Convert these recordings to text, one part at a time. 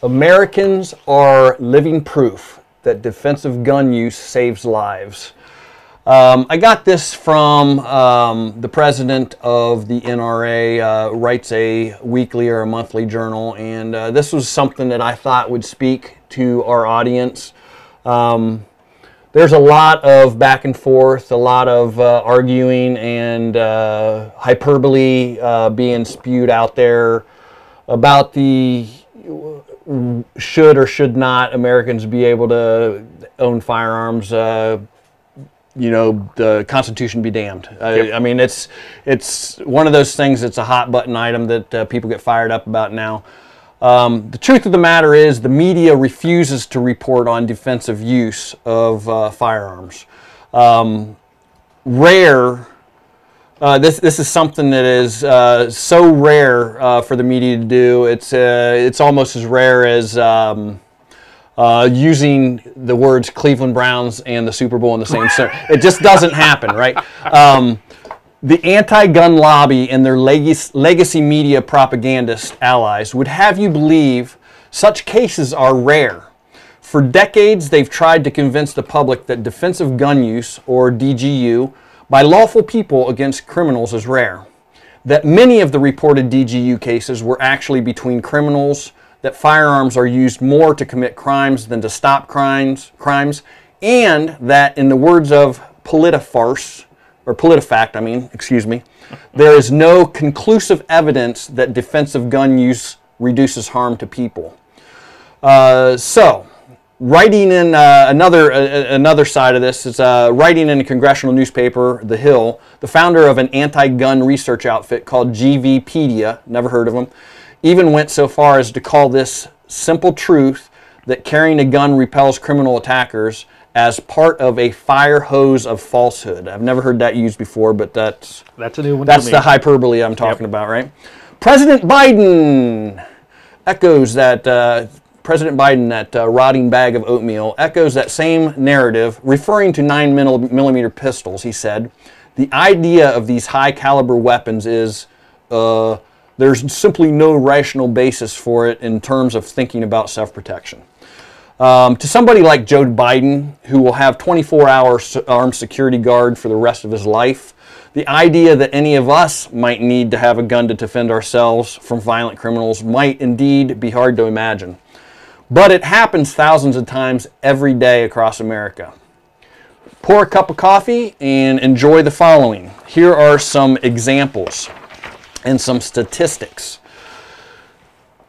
Americans are living proof that defensive gun use saves lives. I got this from the president of the NRA, writes a weekly or a monthly journal, and this was something that I thought would speak to our audience. There's a lot of back and forth, a lot of arguing and hyperbole being spewed out there about the should or should not Americans be able to own firearms. You know, the Constitution be damned. Yep. I mean, it's one of those things that's a hot button item that people get fired up about now. The truth of the matter is the media refuses to report on defensive use of firearms. This is something that is so rare for the media to do. It's almost as rare as using the words Cleveland Browns and the Super Bowl in the same sentence. It just doesn't happen, right? The anti-gun lobby and their legacy media propagandist allies would have you believe such cases are rare. For decades, they've tried to convince the public that defensive gun use, or DGU, by lawful people against criminals is rare. That many of the reported DGU cases were actually between criminals, that firearms are used more to commit crimes than to stop crimes, and that, in the words of PolitiFact, there is no conclusive evidence that defensive gun use reduces harm to people. So, writing in another side of this is writing in a congressional newspaper, The Hill, the founder of an anti-gun research outfit called GVpedia, never heard of them, even went so far as to call this simple truth that carrying a gun repels criminal attackers as part of a fire hose of falsehood. I've never heard that used before, but that's a new one. That's the hyperbole I'm talking about, right? President Biden echoes that. President Biden, that rotting bag of oatmeal, echoes that same narrative, referring to 9mm pistols. He said, "The idea of these high-caliber weapons is there's simply no rational basis for it in terms of thinking about self-protection." To somebody like Joe Biden, who will have 24-hour armed security guard for the rest of his life, the idea that any of us might need to have a gun to defend ourselves from violent criminals might indeed be hard to imagine. But it happens thousands of times every day across America. Pour a cup of coffee and enjoy the following. Here are some examples and some statistics.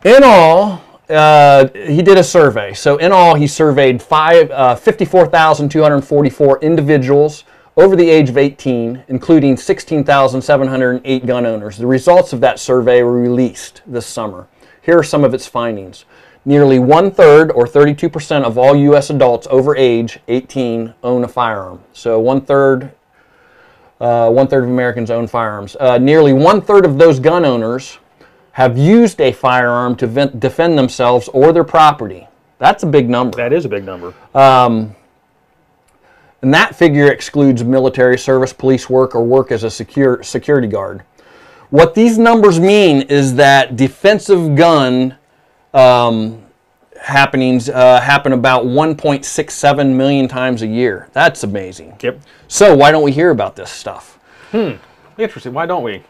In all, he did a survey. So in all, he surveyed 54,244 individuals over the age of 18, including 16,708 gun owners. The results of that survey were released this summer. Here are some of its findings. Nearly one-third, or 32%, of all U.S. adults over age 18 own a firearm. So one-third of Americans own firearms. Nearly one-third of those gun owners have used a firearm to defend themselves or their property. That's a big number. That is a big number. And that figure excludes military service, police work, or work as a security guard. What these numbers mean is that defensive gun happenings happen about 1.67 million times a year. That's amazing. Yep. So why don't we hear about this stuff? Interesting. Why don't we?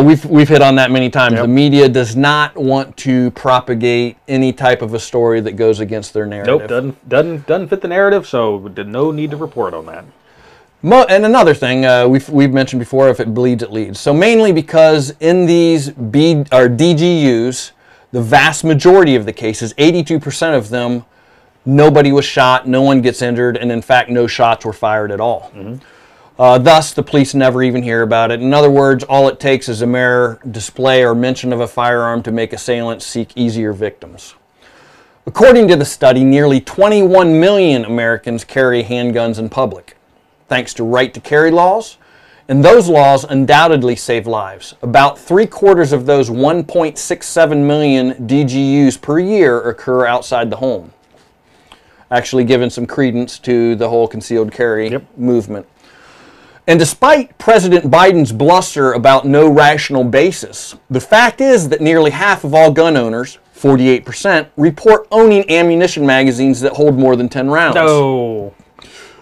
We've hit on that many times. Yep. The media does not want to propagate any type of a story that goes against their narrative. Nope, doesn't fit the narrative, so no need to report on that. And another thing we've mentioned before, if it bleeds, it leads. So mainly because in these DGUs, the vast majority of the cases, 82% of them, nobody was shot, no one gets injured, and in fact, no shots were fired at all. Thus, the police never even hear about it. In other words, all it takes is a mere display or mention of a firearm to make assailants seek easier victims. According to the study, nearly 21 million Americans carry handguns in public, thanks to right-to-carry laws, and those laws undoubtedly save lives. About 3/4 of those 1.67 million DGUs per year occur outside the home. Actually giving some credence to the whole concealed carry movement. And despite President Biden's bluster about no rational basis, the fact is that nearly half of all gun owners, 48% report owning ammunition magazines that hold more than 10 rounds. No.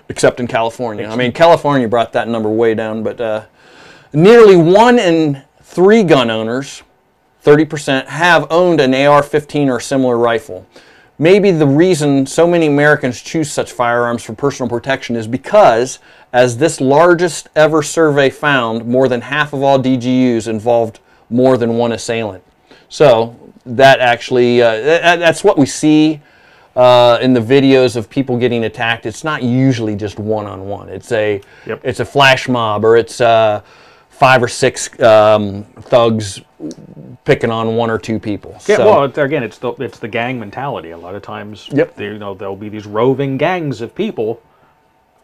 Except in California. I mean, California brought that number way down, but nearly 1 in 3 gun owners, 30%, have owned an AR-15 or similar rifle. Maybe the reason so many Americans choose such firearms for personal protection is because, as this largest ever survey found, more than half of all DGUs involved more than one assailant. So that actually, that's what we see in the videos of people getting attacked. It's not usually just one-on-one. It's a flash mob, or it's 5 or 6 thugs picking on 1 or 2 people. Yeah, so, well, again, it's the gang mentality. A lot of times, yep. There'll be these roving gangs of people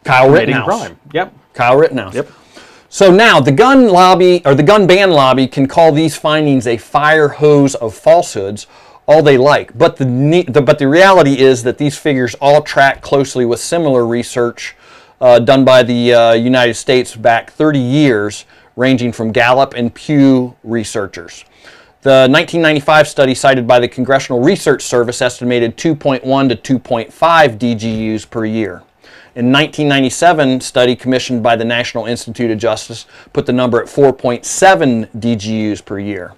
committing crime. Yep. Kyle Rittenhouse. Yep. So now the gun lobby, or the gun ban lobby, can call these findings a fire hose of falsehoods all they like. But the reality is that these figures all track closely with similar research done by the United States back 30 years, ranging from Gallup and Pew researchers. The 1995 study cited by the Congressional Research Service estimated 2.1 to 2.5 DGUs per year. In 1997 study commissioned by the National Institute of Justice put the number at 4.7 DGUs per year.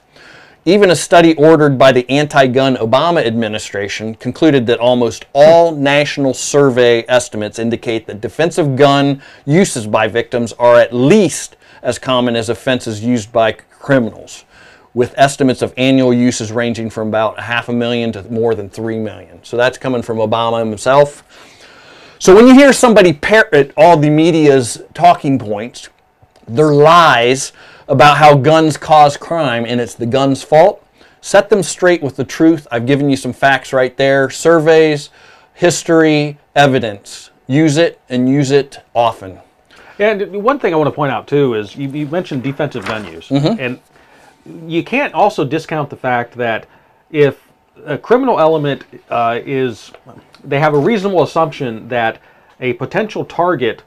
Even a study ordered by the anti-gun Obama administration concluded that almost all national survey estimates indicate that defensive gun uses by victims are at least as common as offenses used by criminals, with estimates of annual uses ranging from about 500,000 to more than 3 million. So that's coming from Obama himself. So when you hear somebody parrot all the media's talking points, their lies about how guns cause crime and it's the gun's fault, set them straight with the truth. I've given you some facts right there. Surveys, history, evidence. Use it, and use it often. And one thing I want to point out too is you mentioned defensive gun use. Mm-hmm. And you can't also discount the fact that if a criminal element they have a reasonable assumption that a potential target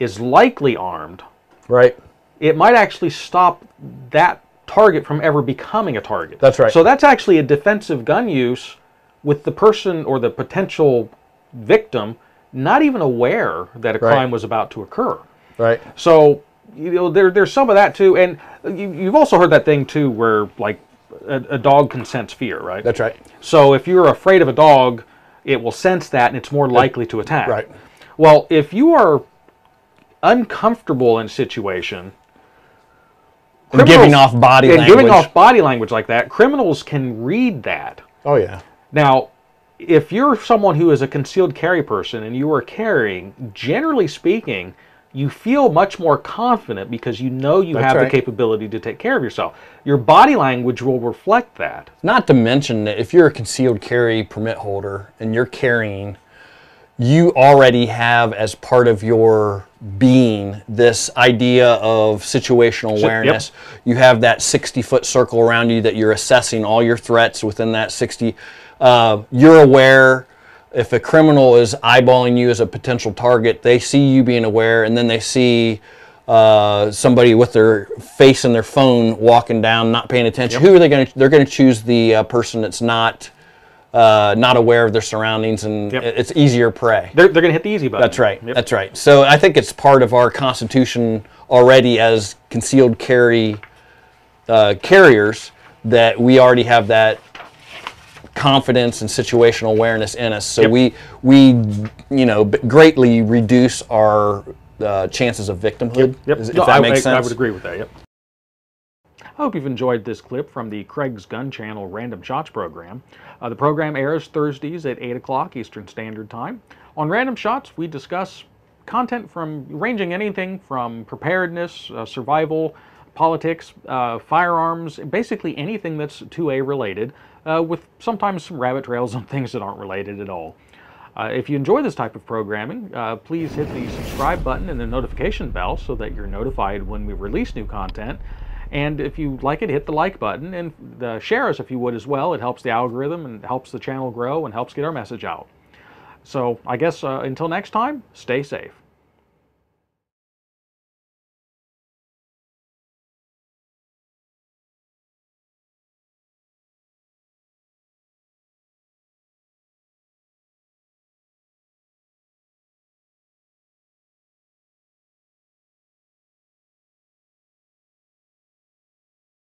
is likely armed, right? It might actually stop that target from ever becoming a target. That's right. So that's actually a defensive gun use with the person or the potential victim not even aware that a crime was about to occur. Right. So, there's some of that too, and you've also heard that thing too where, like, a dog can sense fear, right? That's right. So if you're afraid of a dog, it will sense that and it's more likely to attack. Right. Well, if you are uncomfortable in a situation, and giving off body language like that, criminals can read that. Oh yeah. Now, if you're someone who is a concealed carry person and you are carrying, generally speaking, you feel much more confident because you know you have the capability to take care of yourself. Your body language will reflect that. Not to mention that if you're a concealed carry permit holder and you're carrying, you already have as part of your being this idea of situational awareness. Yep. You have that 60-foot circle around you that you're assessing all your threats within that 60. You're aware. If a criminal is eyeballing you as a potential target, they see you being aware, and then they see somebody with their face in their phone walking down, not paying attention. Yep. Who are they going to? They're going to choose the person that's not aware of their surroundings, and it's easier prey. They're going to hit the easy button. That's right. Yep. That's right. So I think it's part of our Constitution already as concealed carry carriers that we already have that confidence and situational awareness in us. So we greatly reduce our chances of victimhood. Yep. If that makes sense. I would agree with that. Yep. I hope you've enjoyed this clip from the Craig's Gun Channel Random Shots program. The program airs Thursdays at 8 o'clock Eastern Standard Time. On Random Shots, we discuss content ranging anything from preparedness, survival, politics, firearms, basically anything that's 2A related, with sometimes some rabbit trails on things that aren't related at all. If you enjoy this type of programming, please hit the subscribe button and the notification bell so that you're notified when we release new content. And if you like it, hit the like button and share us if you would as well. It helps the algorithm and helps the channel grow and helps get our message out. So I guess until next time, stay safe.